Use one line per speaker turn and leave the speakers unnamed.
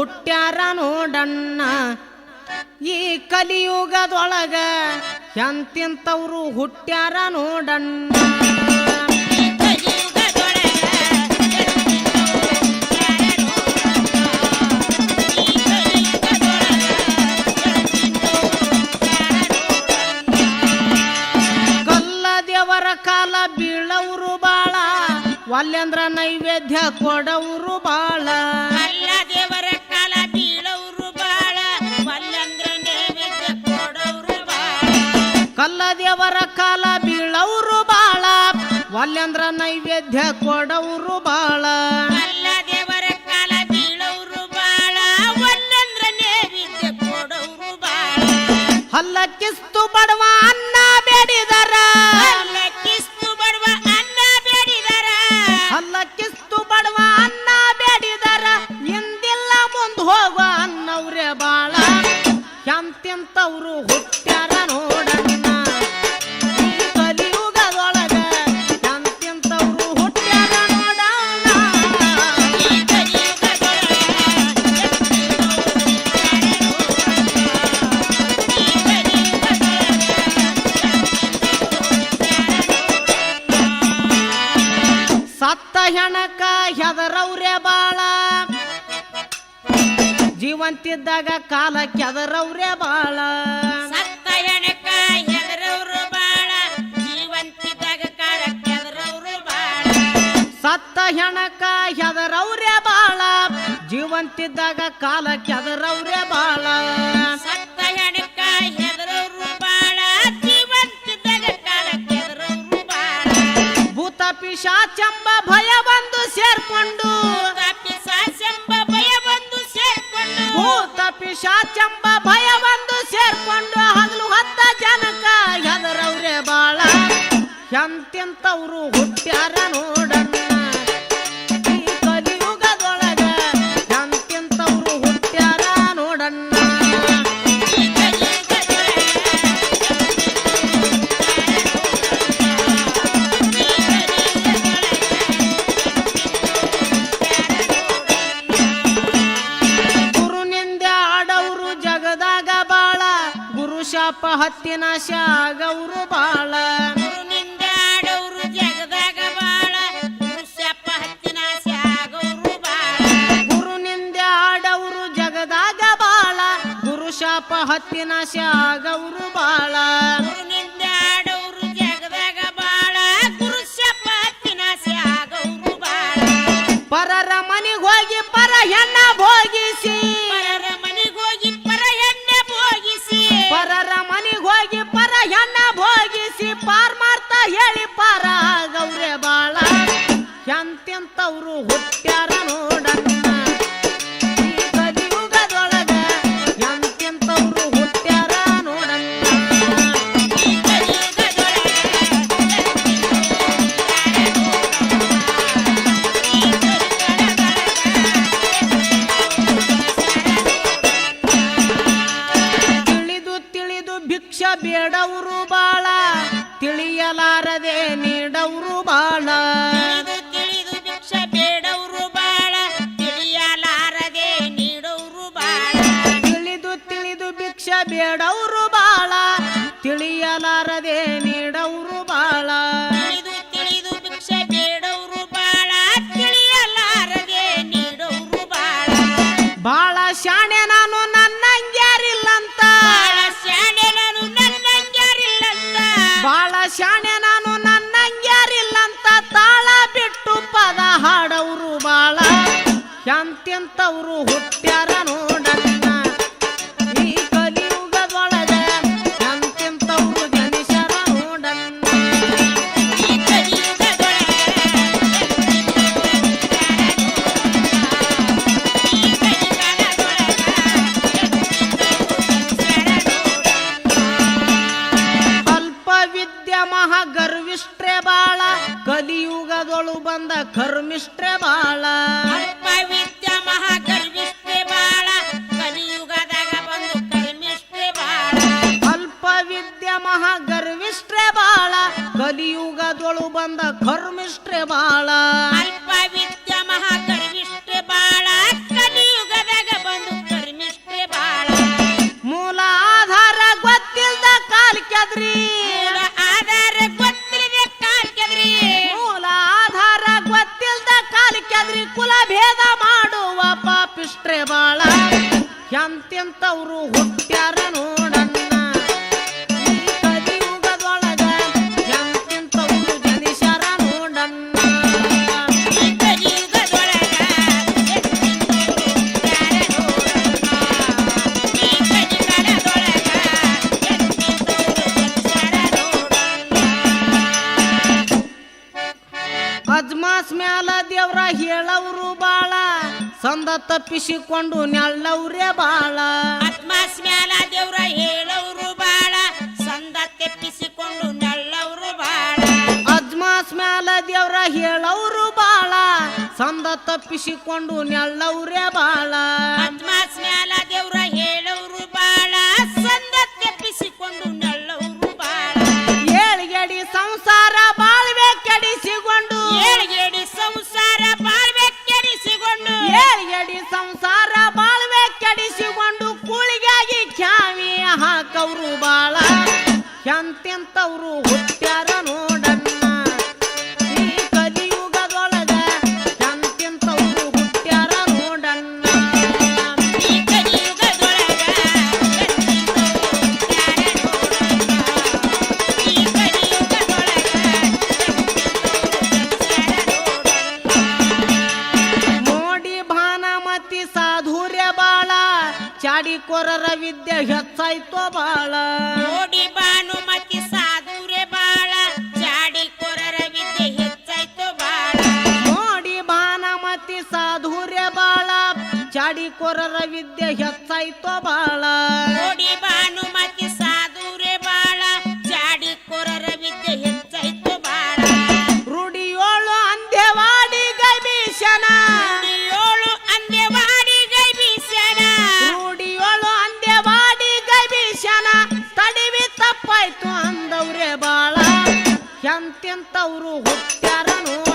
ಹುಟ್ಟ್ಯಾರ ನೋಡಣ್ಣ. ಈ ಕಲಿಯುಗದೊಳಗ ಎಂತಿಂತವ್ರು ಹುಟ್ಟ್ಯಾರ ನೋಡಣ್ಣ. ಕಾಲ ಬೀಳವ್ರು ಬಾಳ, ವಲ್ಯಂದ್ರ ನೈವೇದ್ಯ ಕೊಡವ್ರು ಬಾಳ.
ಅಲ್ಲ ದೇವರ ಕಾಲ ಬೀಳವ್ರು ಬಾಳ, ವಲ್ಯಂದ್ರ ನೈವೇದ್ಯ ಕೊಡವ್ರು ಬಾಳ.
ಕಲ್ಲ ದೇವರ ಕಾಲ ಬೀಳವ್ರು ಬಾಳ, ವಲ್ಯಂದ್ರ ನೈವೇದ್ಯ ಕೊಡವ್ರು ಬಾಳ.
ಅಲ್ಲ ದೇವರ ಕಾಲ ಬೀಳವ್ರು ಬಾಳ, ವಲ್ಯಂದ್ರ ನೈವೇದ್ಯ ಕೊಡವ್ರು ಬಾಳ.
ಹಲ್ಲಕ್ಕಿಸ್ತು ಬಡವ ಅನ್ನ ಬೇಡಿದರ,
ಹಲ್ಲಕ್ಕಿಸ್ತು ಬಡವ ಅನ್ನ ಬೇಡಿದರ,
ಹಲ್ಲಕ್ಕಿಸ್ತು ಬಡವ ಅನ್ನ ಬೇಡಿದರ. ಹಿಂದಿಲ್ಲ ಮುಂದ್ ಹೋಗುವ ಅನ್ನವ್ರೆ ಬಾಳ, ಎಂತೆಂತವ್ರು ಹುಟ್ಟ್ಯಾರ ನೋಡಣ್ಣ. ಈ ಕಲಿಯುಗದೊಳಗ ಎಂತೆಂತವ್ರು ಹುಟ್ಟ್ಯಾರ ನೋಡಣ್ಣ. ಸತ್ತ ಹೆಣಕ ಹೆದರವ್ರೆ ಬಾಳ, ಜೀವಂತಿದ್ದಾಗ ಕಾಲ ಕೆದರವ್ರೆ ಬಾಳ.
ಸತ್ತ ಹೆಣಕ ಹೆದರವ್ರು ಬಾಳ, ಜೀವಂತಿದ್ದಾಗ ಕಾಲ ಕೆದರವ್ರು ಬಾಳ.
ಸತ್ತ ಹೆಣಕ ಹೆದರವ್ರೆ ಬಾಳ, ಜೀವಂತಿದ್ದಾಗ ಕಾಲ ಕೆದರವ್ರೆ ಬಾಳ.
ಸತ್ತ ಹೆಣಕ ಹೆದರವ್ರು ಬಾಳ, ಜೀವಂತಿದ್ದಾಗ ಕಾಲ ಕೆದರವ್ರು ಬಾಳ.
ಭೂತ ಪಿಶಾಚೆಂಬ ಭಯ ಬಂದು ಸೇರ್ಕೊಂಡು,
ಪಿಶಾಚೆಂಬ ಭಯ ಬಂದು ಸೇರ್ಕೊಂಡು,
ಭೂತ ಪಿಶಾಚೆಂಬ ಭಯ ಬಂದು ಸೇರ್ಕೊಂಡು. ಹಗಲು ಹೊತ್ತ ಜನಕ ಹೆದರವ್ರೆ ಬಾಳ, ಎಂತೆಂತವ್ರು ಹುಟ್ಟ್ಯಾರ ನೋಡಣ್ಣ. ಈ ಕಲಿಯುಗದೊಳಗ ಎಂತೆಂತವ್ರು ಹುಟ್ಟ್ಯಾರ ನೋಡಣ್ಣ. ಗುರುನಿಂದೆ ಆಡವ್ರು ಜಗದಾಗ ಬಾಳ, ಗುರು ಶಾಪ ಹತ್ತಿನಾಶ ಆಗವ್ರು ಬಾಳ.
ಗುರುನಿಂದ ಆಡವ್ರು ಜಗದಾಗ ಬಾಳ, ಗುರುಶಾಪ ಹತ್ತಿನಾಶ ಆಗವ್ರು ಬಾಳ.
ಗುರುನಿಂದೆ ಆಡವ್ರು ಜಗದಾಗ ಬಾಳ, ಗುರು ಶಾಪ ಹತ್ತಿನಾಶ ಆಗವ್ರು ಬಾಳ.
ಗುರುನಿಂದ ಆಡವ್ರು ಜಗದಾಗ ಬಾಳ, ಗುರುಶಾಪ ಹತ್ತಿನಾಶ ಆಗವ್ರು ಬಾಳ.
ಪರರ ಮನಿಗ್ ಹೋಗಿ ಪರ ಹೆಣ್ಣ ಭೋಗಿಸಿ,
ಪರರ ಮನೆಗೆ ಹೋಗಿ ಪರ ಎಣ್ಣೆ ಭೋಗಿಸಿ,
ಪರರ ಮನಿಗ್ ಹೋಗಿ ಪರ ಹೆಣ್ಣ ಭೋಗಿಸಿ. ಪಾರ್ ಮಾಡ್ತಾ ಹೇಳಿ ಪಾರ ಆಗವ್ರೆ ಬಾಳ, ಎಂತೆಂತವ್ರು ಹುಟ್ಟ್ಯಾರ ನೋಡಣ್ಣ. ಈ ಕಲಿಯುಗದೊಳಗ ಎಂತೆಂತವ್ರು ಹುಟ್ಟ್ಯಾರ ನೋಡಣ್ಣ. ತಿಳಿದು ತಿಳಿದು ಭಿಕ್ಷ ಬೇಡವ್ರು ಬಾಳ, ತಿಳಿಯಲಾರದೆ ನೀಡವ್ರು ಬಾಳ.
ತಿಳಿದು ತಿಳಿದು ಭಿಕ್ಷೆ ಬೇಡವ್ರು ಬಾಳ, ತಿಳಿಯಲಾರದೆ ನೀಡವ್ರು ಬಾಳ.
ತಿಳಿದು ತಿಳಿದು ಭಿಕ್ಷ ಬೇಡವ್ರು ಬಾಳ, ತಿಳಿಯಲಾರದೆ ನೀಡವ್ರು ಬಾಳ.
ತಿಳಿದು ತಿಳಿದು ಭಿಕ್ಷೆ ಬೇಡವ್ರು ಬಾಳ, ತಿಳಿಯಲಾರದೆ ನೀಡವ್ರು ಬಾಳ.
ಬಾಳ ಶಾಣೆ ನಾನು ನನ್ನಂಗ್ಯಾರಿಲ್ಲಂತ,
ಬಾಳ ಶಾಣೆ ನಾನು ನನ್ನಂಗ್ಯಾರಿಲ್ಲಂತ,
ಬಾಳ ಶಾಣೆ ನಾನು ನನ್ನಂಗ್ಯಾರಿಲ್ಲಂತ. ತಾಳ ಬಿಟ್ಟು ಪದ ಹಾಡವ್ರು ಬಾಳ, ಎಂತೆಂತವ್ರು ಹುಟ್ಟ್ಯಾರ ನೋಡಣ್ಣ. ಈ ಕಲಿಯುಗದೊಳಗ ಎಂತೆಂತವ್ರು ಜನಿಸ್ಯಾರ ನೋಡಣ್ಣ.
ಈ ಕಲಿಯುಗದೊಳಗ
ಅಲ್ಪ ವಿದ್ಯ ಮಹಾ ಗರ್ವಿಷ್ಟ್ರೆ ಬಾಳ, ಕಲಿಯುಗದೊಳು ಬಂದ ಕರ್ಮಿಷ್ಟ್ರೆ ಬಾಳ.
ಅಲ್ಪ ವಿದ್ಯ ಮಹಾ ಗರ್ವಿಷ್ಟ್ರೆ ಬಾಳ, ಕಲಿಯುಗದಾಗ ಬಂದು ಕರ್ಮಿಷ್ಟ್ರೆ ಬಾಳ.
ಅಲ್ಪ ವಿದ್ಯ ಮಹಾ ಗರ್ವಿಷ್ಟ್ರೆ ಬಾಳ, ಕಲಿಯುಗದೊಳು ಬಂದ ಕರ್ಮಿಷ್ಟ್ರೆ ಬಾಳ.
ಅಲ್ಪ ವಿದ್ಯ ಮಹಾ ಗರ್ವಿಷ್ಟ್ರೆ ಬಾಳ, ಕಲಿಯುಗದಾಗ ಬಂದು
ದೇವ್ರ ಹೇಳವ್ರು ಬಾಳ ಸಂದ ತಪ್ಪಿಸಿಕೊಂಡು ನೆಳ್ಳವ್ರೆ ಬಾಳ
ಆತ್ಮಸ್ಮ್ಯಾಲ ದೇವ್ರ ಹೇಳವ್ರು ಬಾಳ ಸಂದ ತೆಪ್ಪಿಸಿಕೊಂಡು ನಳ್ಳವ್ರು ಬಾಳ
ಅಜ್ಮಾಸ್ ಮ್ಯಾಲ ದೇವ್ರ ಹೇಳವ್ರು ಬಾಳ ಸಂದ ತಪ್ಪಿಸಿಕೊಂಡು ನೆಳ್ಳವ್ರೆ ಬಾಳ
ಆತ್ಮಸ್ಮ್ಯಾಲ ದೇವ್ರ ಹೇಳವ್ರು ಬಾಳ ಸಂದ ತೆಪ್ಪಿಸಿಕೊಂಡು ನಳ್ಳವ್ರು ಬಾಳ
ಏಳ್ಗಡಿ ಸಂಸಾರ ಬಾಳ್ವೆ ಕೆಡಿಸಿಕೊಂಡು
ಏಳ್ಗೇಡಿ ಸಂಸಾರ ಬಾಳ್ವೆ ಕೆಡಿಸಿಕೊಂಡು
ಏಳ್ಗಡಿ ಸಂಸಾರ ಬಾಳ್ವೆ ಕೆಡಿಸಿಕೊಂಡು ಕೂಳಿಗಾಗಿ ಖ್ಯಾವಿ ಹಾಕವ್ರು ಬಾಳ ಎಂತೆಂತವ್ರು ಹುಟ್ಟ್ಯಾರ ನೋಡಣ್ಣ ಈ ಕಲಿಯುಗದೊಳಗ ಎಂತೆಂತವ್ರು ಹುಟ್ಟ್ಯಾರ ನೋಡಣ್ಣ
ಈ ಕಲಿಯುಗದೊಳಗ ಈ ಕಲಿಯುಗದೊಳಗ
ನೋಡಿ ಭಾನಮತಿ ಸಾಧುರ್ಯ ಬಾಳ ಚಾಡಿಕೋರರ ವಿದ್ಯೆ ಹೆಚ್ಚಾಯ್ತೋ ಬಾಳ
ನೋಡಿ ಭಾನುಮತಿ ಸಾಧುರೆ ಬಾಳ ಜಾಡಿ ಕೊರರ ವಿದ್ಯೆ ಹೆಚ್ಚಾಯ್ತು ಬಾಳ
ನೋಡಿ ಭಾನಮತಿ ಸಾಧುರ್ಯ ಬಾಳ ಚಾಡಿಕೋರರ ವಿದ್ಯೆ ಹೆಚ್ಚಾಯ್ತೋ ಬಾಳ
ನೋಡಿ ಭಾನುಮತಿ ಸಾಧುರೆ ಬಾಳ ಜಾಡಿ ಕೊರರ ವಿದ್ಯೆ ಹೆಚ್ಚಾಯ್ತು ಬಾಳ
ರೂಢಿಯೋಳು ಅಂದ್ಯವಾಡಿ ಗೈಬೀಶನ
ಏಳು ಅಂದ್ಯವಾಡಿ ಗೈ ಬೀಸನ
ರೂಢಿಯೋಳು ಅಂದ್ಯವಾಡಿ ಗೈಬೀಶನ ತಡಿವಿ ತಪ್ಪಾಯ್ತು ಅಂದವ್ರೆ ಬಾಳ ಎಂತೆಂತವ್ರು ಹುಟ್ಟ್ಯಾರ ನೋಡ